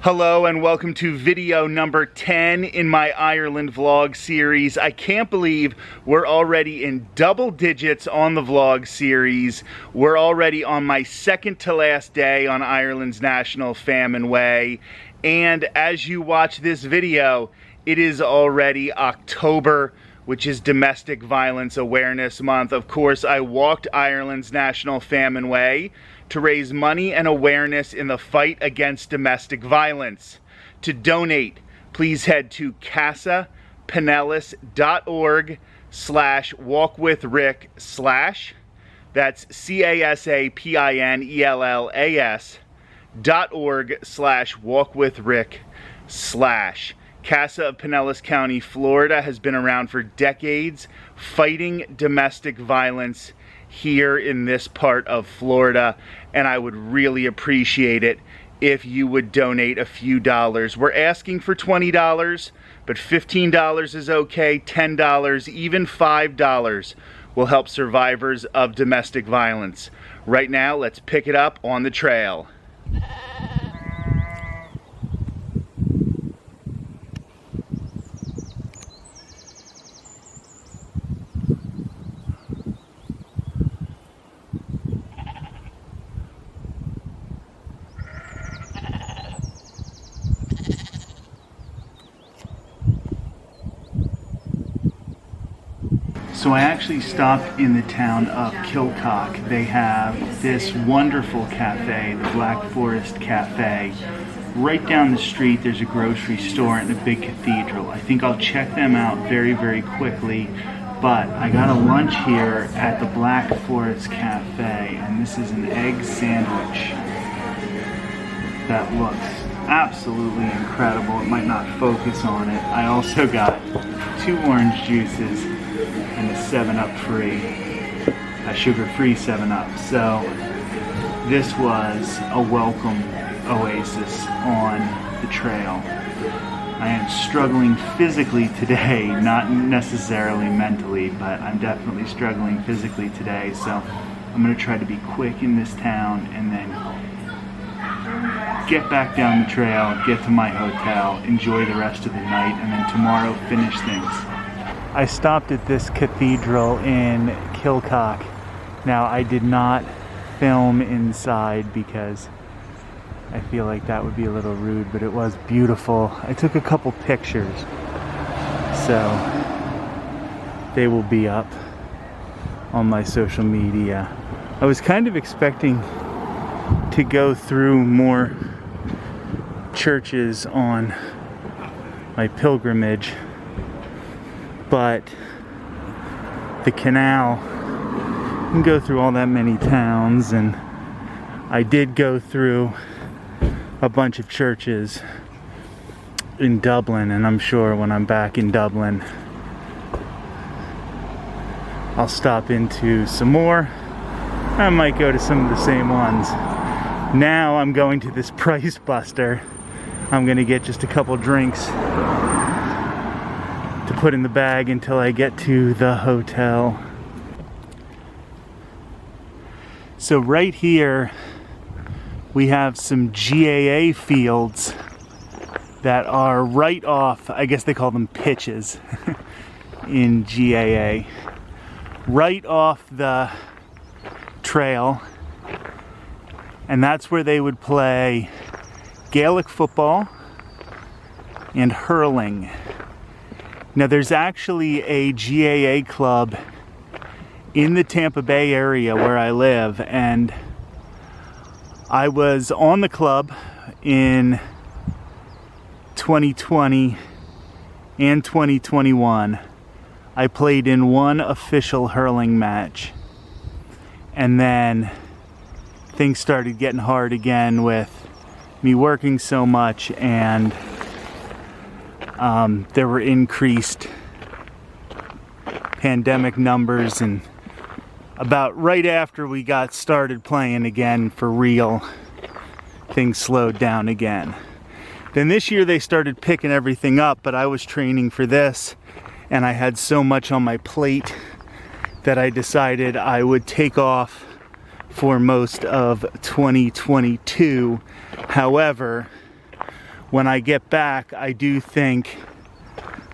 Hello and welcome to video number 10 in my Ireland vlog series. I can't believe we're already in double digits on the vlog series. We're already on my second to last day on Ireland's National Famine Way. And as you watch this video, it is already October, which is Domestic Violence Awareness Month. Of course, I walked Ireland's National Famine Way to raise money and awareness in the fight against domestic violence. To donate, please head to casapinellas.org/walkwithrick/ that's CASAPINELLAS.org/walkwithrick/. Casa of Pinellas County, Florida has been around for decades fighting domestic violence here in this part of Florida, and I would really appreciate it if you would donate a few dollars. We're asking for $20, but $15 is okay, $10, even $5 will help survivors of domestic violence. Right now, let's pick it up on the trail. So I actually stopped in the town of Kilcock. They have this wonderful cafe, the Black Forest Cafe. Right down the street there's a grocery store and a big cathedral. I think I'll check them out very, very quickly. But I got a lunch here at the Black Forest Cafe, and this is an egg sandwich that looks absolutely incredible. It might not focus on it. I also got 2 orange juices and a 7-Up free, a sugar-free 7-Up. So this was a welcome oasis on the trail. I am struggling physically today, not necessarily mentally, but I'm definitely struggling physically today. So I'm going to try to be quick in this town and then get back down the trail, get to my hotel, enjoy the rest of the night, and then tomorrow finish things. I stopped at this cathedral in Kilcock. Now, I did not film inside because I feel like that would be a little rude, but it was beautiful. I took a couple pictures, so they will be up on my social media. I was kind of expecting to go through more churches on my pilgrimage, but the canal can go through all that many towns, and I did go through a bunch of churches in Dublin, and I'm sure when I'm back in Dublin I'll stop into some more. I might go to some of the same ones. Now I'm going to this Price Buster. I'm gonna get just a couple drinks to put in the bag until I get to the hotel. So right here we have some GAA fields that are right off, I guess they call them pitches in GAA, right off the trail, and that's where they would play Gaelic football and hurling. Now there's actually a GAA club in the Tampa Bay area where I live, and I was on the club in 2020 and 2021. I played in one official hurling match, and then things started getting hard again with me working so much, and there were increased pandemic numbers, and about right after we got started playing again for real, things slowed down again. Then this year they started picking everything up, but I was training for this and I had so much on my plate that I decided I would take off for most of 2022. However, when I get back, I do think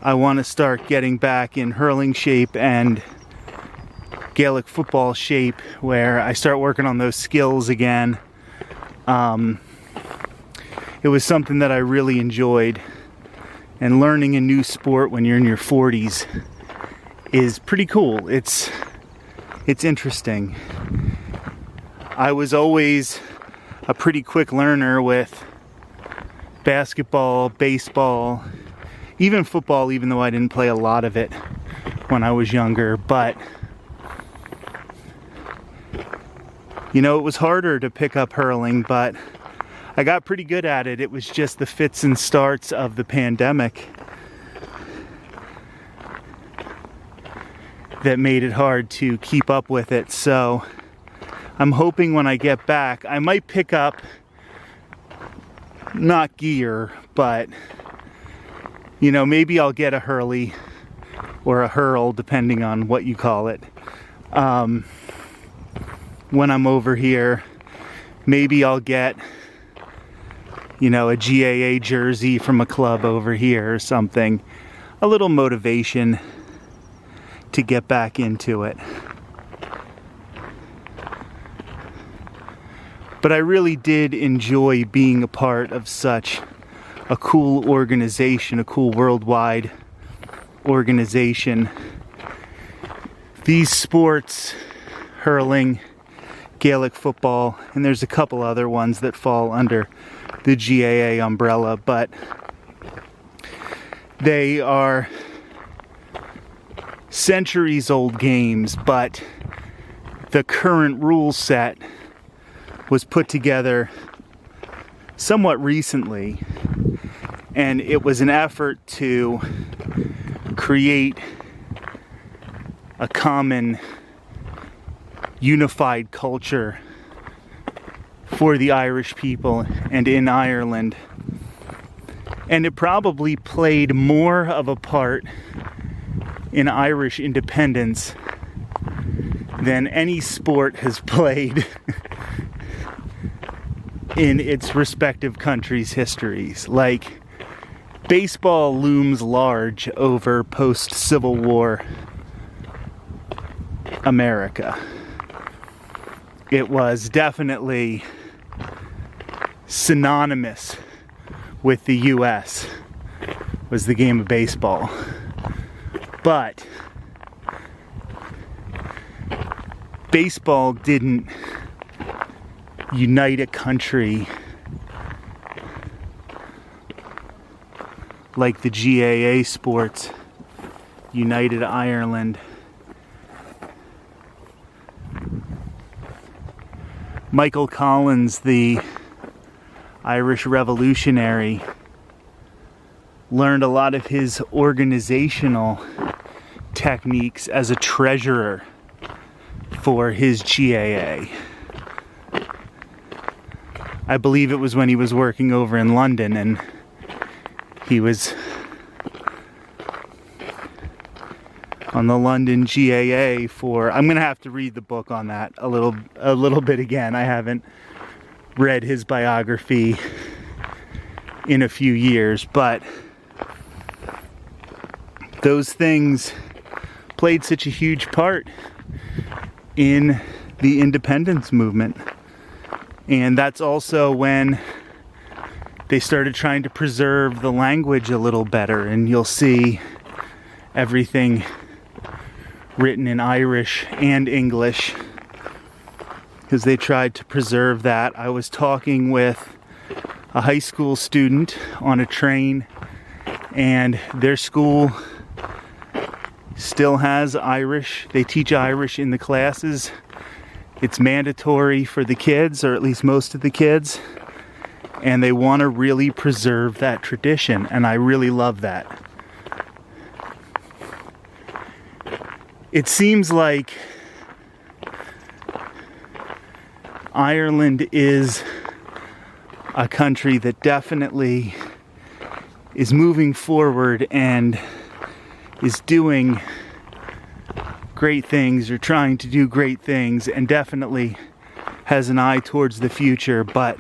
I want to start getting back in hurling shape and Gaelic football shape, where I start working on those skills again. It was something that I really enjoyed, and learning a new sport when you're in your 40s is pretty cool. It's interesting. I was always a pretty quick learner with basketball, baseball, even football, even though I didn't play a lot of it when I was younger. But you know, it was harder to pick up hurling, but I got pretty good at it. It was just the fits and starts of the pandemic that made it hard to keep up with it. So I'm hoping when I get back, I might pick up, not gear, but you know, maybe I'll get a hurley or a hurl, depending on what you call it. When I'm over here, maybe I'll get, you know, a GAA jersey from a club over here or something. A little motivation to get back into it. But I really did enjoy being a part of such a cool organization, a cool worldwide organization. These sports, hurling, Gaelic football, and there's a couple other ones that fall under the GAA umbrella, but they are centuries old games. But the current rule set was put together somewhat recently, and it was an effort to create a common unified culture for the Irish people and in Ireland. And it probably played more of a part in Irish independence than any sport has played in its respective countries' histories. Like, baseball looms large over post-Civil War America. It was definitely synonymous with the US, was the game of baseball. But baseball didn't unite a country like the GAA sports united Ireland. Michael Collins, the Irish revolutionary, learned a lot of his organizational techniques as a treasurer for his GAA. I believe it was when he was working over in London, and he was on the London GAA for, I'm gonna have to read the book on that a little bit again. I haven't read his biography in a few years, but those things played such a huge part in the independence movement. And that's also when they started trying to preserve the language a little better, and you'll see everything written in Irish and English because they tried to preserve that. I was talking with a high school student on a train, and their school still has Irish. They teach Irish in the classes. It's mandatory for the kids, or at least most of the kids, and they want to really preserve that tradition, and I really love that. It seems like Ireland is a country that definitely is moving forward and is doing great things, or trying to do great things, and definitely has an eye towards the future, but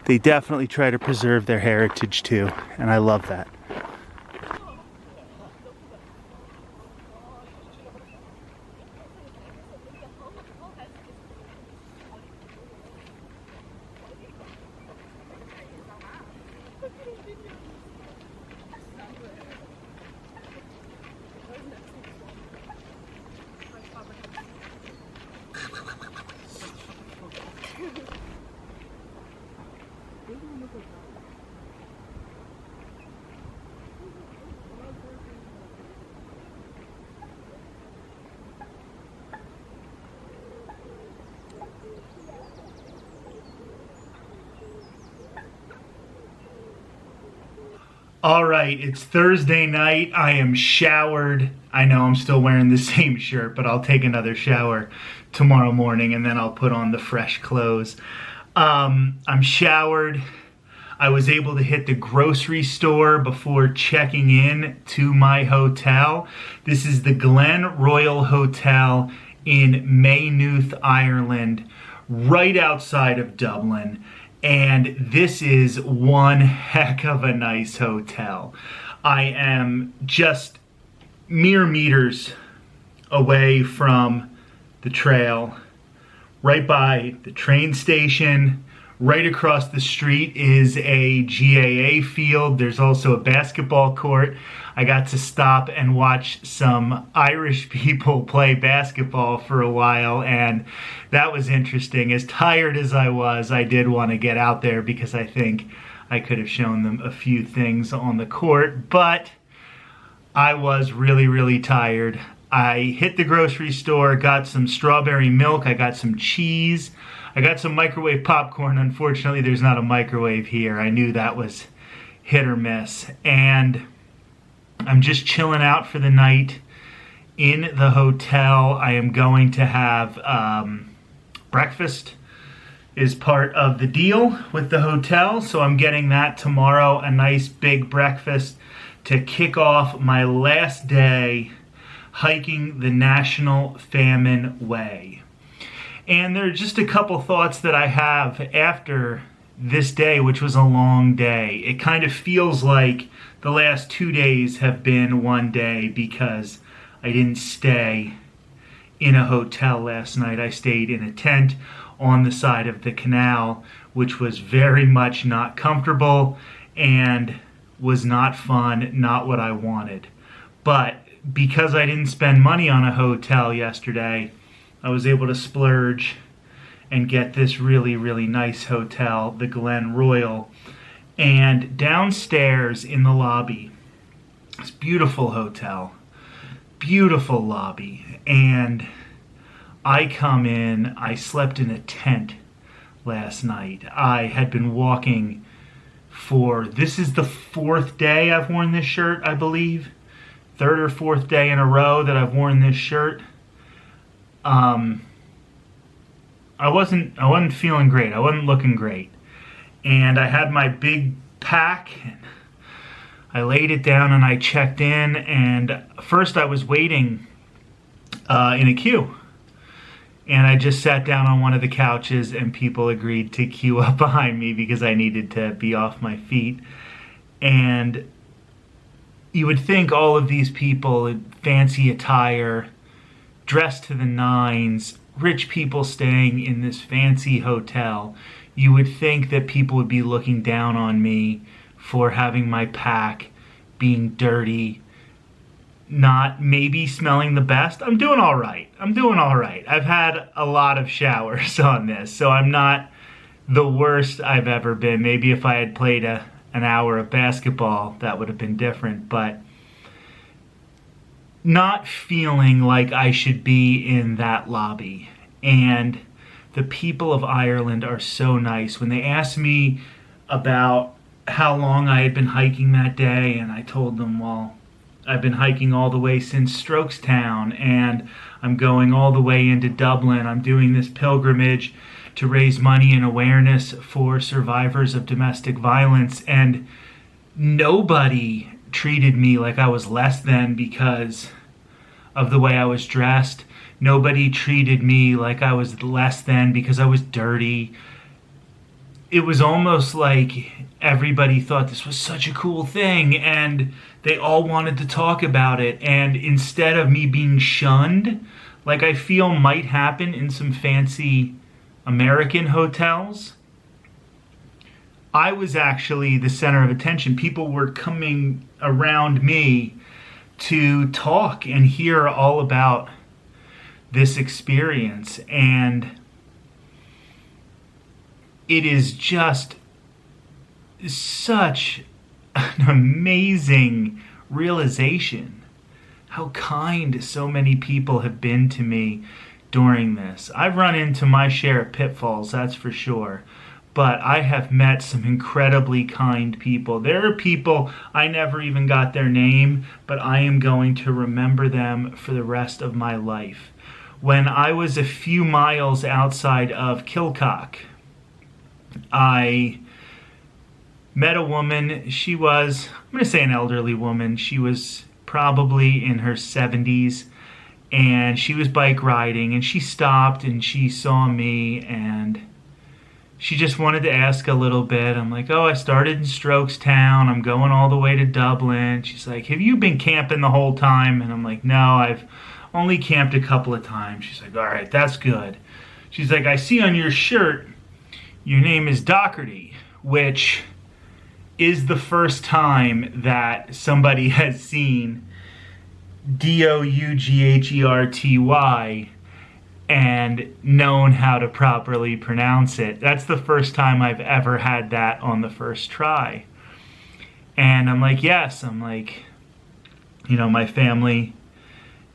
they definitely try to preserve their heritage too, and I love that. All right, it's Thursday night. I am showered. I know I'm still wearing the same shirt, but I'll take another shower tomorrow morning and then I'll put on the fresh clothes. I'm showered. I was able to hit the grocery store before checking in to my hotel. This is the Glen Royal Hotel in Maynooth, Ireland, right outside of Dublin. And this is one heck of a nice hotel. I am just mere meters away from the trail, right by the train station. Right across the street is a GAA field. There's also a basketball court. I got to stop and watch some Irish people play basketball for a while, and that was interesting. As tired as I was, I did want to get out there because I think I could have shown them a few things on the court, but I was really, really tired. I hit the grocery store, got some strawberry milk, I got some cheese, I got some microwave popcorn. Unfortunately, there's not a microwave here. I knew that was hit or miss. And I'm just chilling out for the night in the hotel. I am going to have breakfast is part of the deal with the hotel. So I'm getting that tomorrow, a nice big breakfast to kick off my last day hiking the National Famine Way. And there are just a couple thoughts that I have after this day, which was a long day. It kind of feels like the last 2 days have been one day because I didn't stay in a hotel last night. I stayed in a tent on the side of the canal, which was very much not comfortable and was not fun, not what I wanted. But because I didn't spend money on a hotel yesterday, I was able to splurge and get this really, really nice hotel, the Glen Royal. And downstairs in the lobby, this beautiful hotel, beautiful lobby. And I come in, I slept in a tent last night. I had been walking this is the 4th day I've worn this shirt, I believe. 3rd or 4th day in a row that I've worn this shirt. I wasn't feeling great. I wasn't looking great. And I had my big pack, and I laid it down and I checked in, and first I was waiting in a queue. And I just sat down on one of the couches and people agreed to queue up behind me because I needed to be off my feet. And you would think all of these people in fancy attire, dressed to the nines, rich people staying in this fancy hotel, you would think that people would be looking down on me for having my pack, being dirty, not maybe smelling the best. I'm doing all right. I've had a lot of showers on this, so I'm not the worst I've ever been. Maybe if I had played an hour of basketball, that would have been different, but not feeling like I should be in that lobby. And the people of Ireland are so nice. When they asked me about how long I had been hiking that day, and I told them, well, I've been hiking all the way since Strokestown, and I'm going all the way into Dublin. I'm doing this pilgrimage to raise money and awareness for survivors of domestic violence, and nobody treated me like I was less than because of the way I was dressed. Nobody treated me like I was less than because I was dirty. it was almost like everybody thought this was such a cool thing and they all wanted to talk about it. And instead of me being shunned, like I feel might happen in some fancy American hotels, I was actually the center of attention. People were coming around me to talk and hear all about this experience. And it is just such an amazing realization how kind so many people have been to me during this. I've run into my share of pitfalls, that's for sure, but I have met some incredibly kind people. There are people I never even got their name, but I am going to remember them for the rest of my life. When I was a few miles outside of Kilcock, I met a woman. She was, I'm going to say an elderly woman. She was probably in her 70s, and she was bike riding, and she stopped and she saw me, and she just wanted to ask a little bit. I'm like, oh, I started in Strokestown. I'm going all the way to Dublin. She's like, have you been camping the whole time? And I'm like, no, I've only camped a couple of times. She's like, all right, that's good. She's like, I see on your shirt your name is Dougherty, which is the first time that somebody has seen Dougherty and known how to properly pronounce it. That's the first time I've ever had that on the first try. And I'm like, yes. I'm like, you know, my family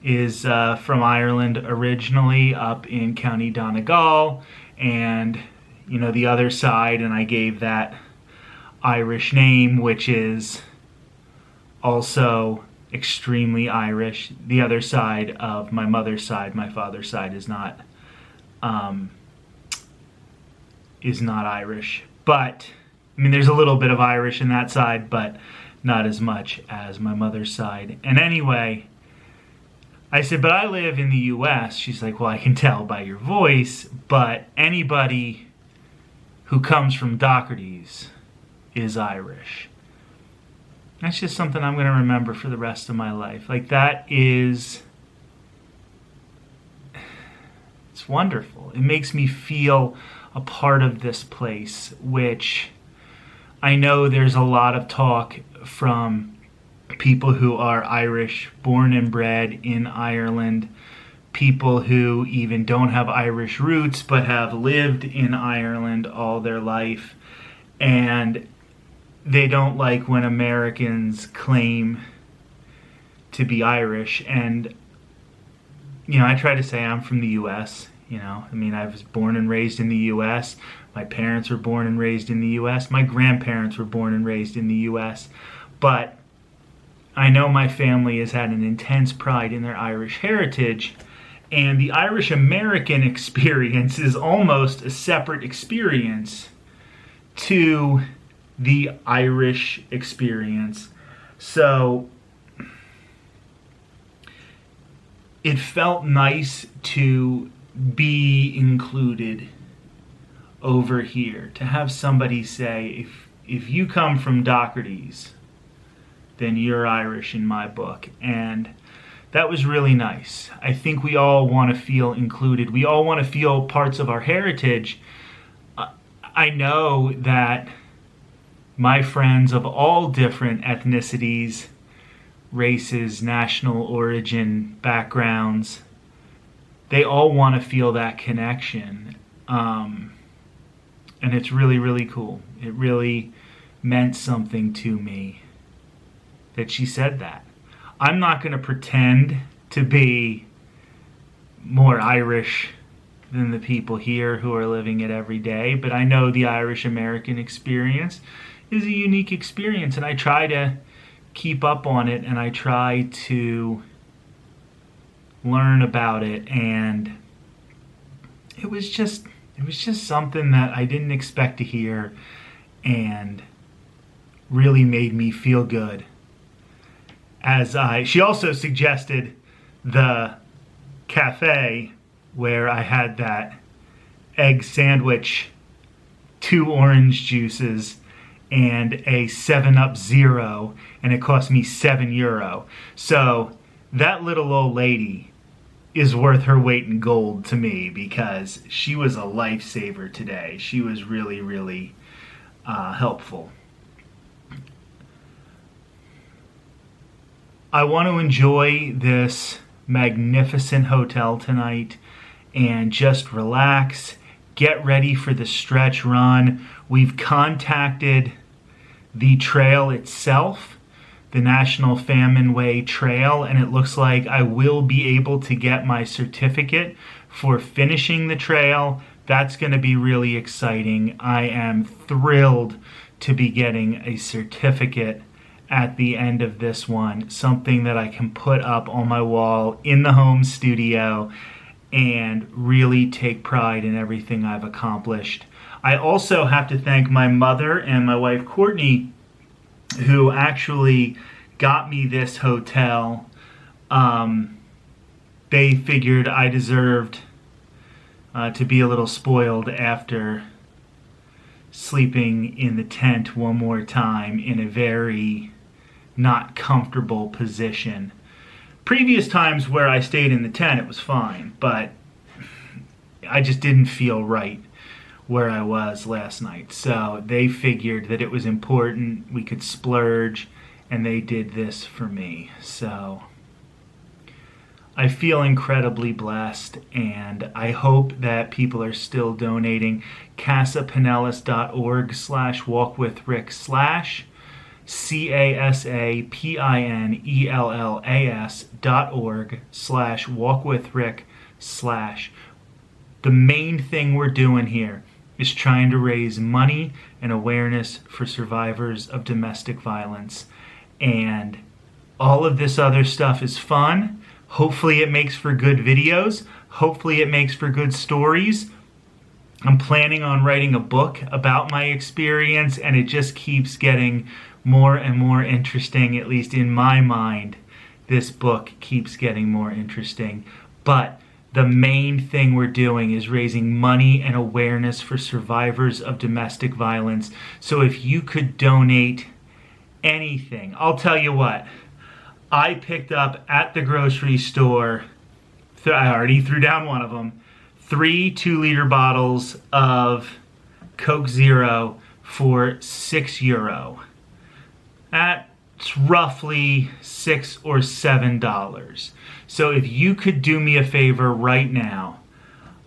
is from Ireland originally, up in County Donegal, and, you know, the other side, and I gave that Irish name, which is also extremely Irish. The other side of my mother's side, my father's side, is not Irish. But I mean, there's a little bit of Irish in that side, but not as much as my mother's side. And anyway, I said, but I live in the U.S. She's like, well, I can tell by your voice, but anybody who comes from Dougherty's is Irish. That's just something I'm going to remember for the rest of my life. Like, that is, it's wonderful. It makes me feel a part of this place, which I know there's a lot of talk from people who are Irish, born and bred in Ireland, people who even don't have Irish roots but have lived in Ireland all their life, and they don't like when Americans claim to be Irish. And, you know, I try to say I'm from the U.S., you know. I mean, I was born and raised in the U.S. My parents were born and raised in the U.S. My grandparents were born and raised in the U.S. But I know my family has had an intense pride in their Irish heritage, and the Irish-American experience is almost a separate experience to the Irish experience. So it felt nice to be included over here, to have somebody say, if you come from Dougherty's, then you're Irish in my book. And that was really nice. I think we all want to feel included. We all want to feel parts of our heritage. I know that my friends of all different ethnicities, races, national origin, backgrounds, they all want to feel that connection. And it's really, really cool. It really meant something to me that she said that. I'm not going to pretend to be more Irish than the people here who are living it every day, but I know the Irish-American experience is a unique experience, and I try to keep up on it, and I try to learn about it. And it was just something that I didn't expect to hear, and really made me feel good. She also suggested the cafe where I had that egg sandwich 2 orange juices and a 7-Up Zero, and it cost me €7. So that little old lady is worth her weight in gold to me, because she was a lifesaver today. She was really, really helpful. I want to enjoy this magnificent hotel tonight and just relax, get ready for the stretch run. We've contacted the trail itself, the National Famine Way Trail, and it looks like I will be able to get my certificate for finishing the trail. That's going to be really exciting. I am thrilled to be getting a certificate at the end of this one, something that I can put up on my wall in the home studio and really take pride in everything I've accomplished. I also have to thank my mother and my wife Courtney, who actually got me this hotel. They figured I deserved to be a little spoiled after sleeping in the tent one more time in a very not comfortable position. Previous times where I stayed in the tent, it was fine, but I just didn't feel right where I was last night. So they figured that it was important, we could splurge, and they did this for me. So I feel incredibly blessed, and I hope that people are still donating. casapinellas.org/walkwithrick/ casapinellas.org/walkwithrick/. The main thing we're doing here is trying to raise money and awareness for survivors of domestic violence. And all of this other stuff is fun. Hopefully it makes for good videos. Hopefully it makes for good stories. I'm planning on writing a book about my experience, and it just keeps getting more and more interesting, at least in my mind. This book keeps getting more interesting. But the main thing we're doing is raising money and awareness for survivors of domestic violence. So if you could donate anything, I'll tell you what. I picked up at the grocery store, I already threw down one of them, 3 2-liter bottles of Coke Zero for €6. That's roughly $6 or $7. So if you could do me a favor right now,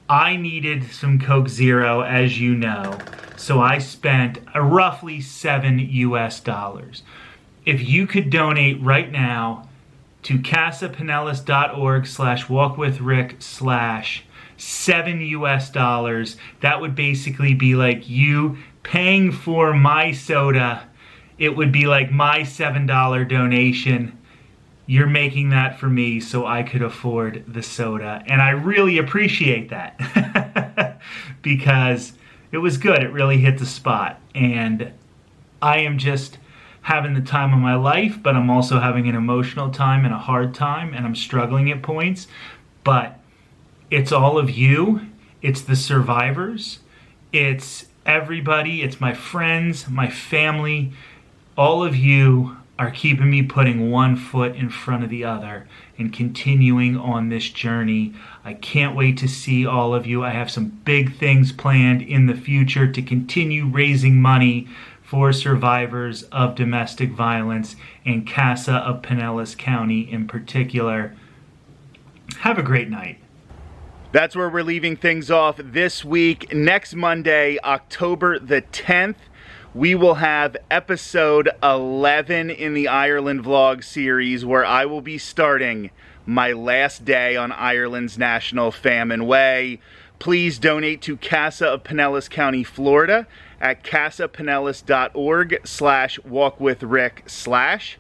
I needed some Coke Zero, as you know, so I spent roughly $7. If you could donate right now to casapinellas.org/walkwithrick/ $7, that would basically be like you paying for my soda. It would be like my $7 donation. You're making that for me so I could afford the soda. And I really appreciate that because it was good. It really hit the spot. And I am just having the time of my life, but I'm also having an emotional time and a hard time, and I'm struggling at points. But it's all of you. It's the survivors. It's everybody. It's my friends, my family. All of you are keeping me putting one foot in front of the other and continuing on this journey. I can't wait to see all of you. I have some big things planned in the future to continue raising money for survivors of domestic violence and Casa of Pinellas County in particular. Have a great night. That's where we're leaving things off this week. Next Monday, October the 10th, we will have episode 11 in the Ireland vlog series, where I will be starting my last day on Ireland's National Famine Way. Please donate to Casa of Pinellas County, Florida at casapinellas.org/walkwithrick/.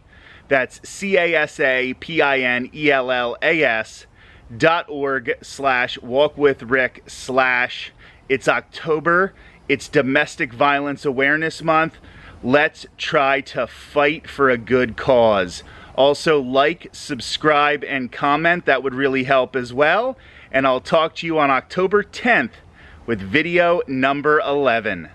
That's casapinellas.org/walkwithrick/. It's October. It's Domestic Violence Awareness Month. Let's try to fight for a good cause. Also, like, subscribe, and comment. That would really help as well. And I'll talk to you on October 10th with video number 11.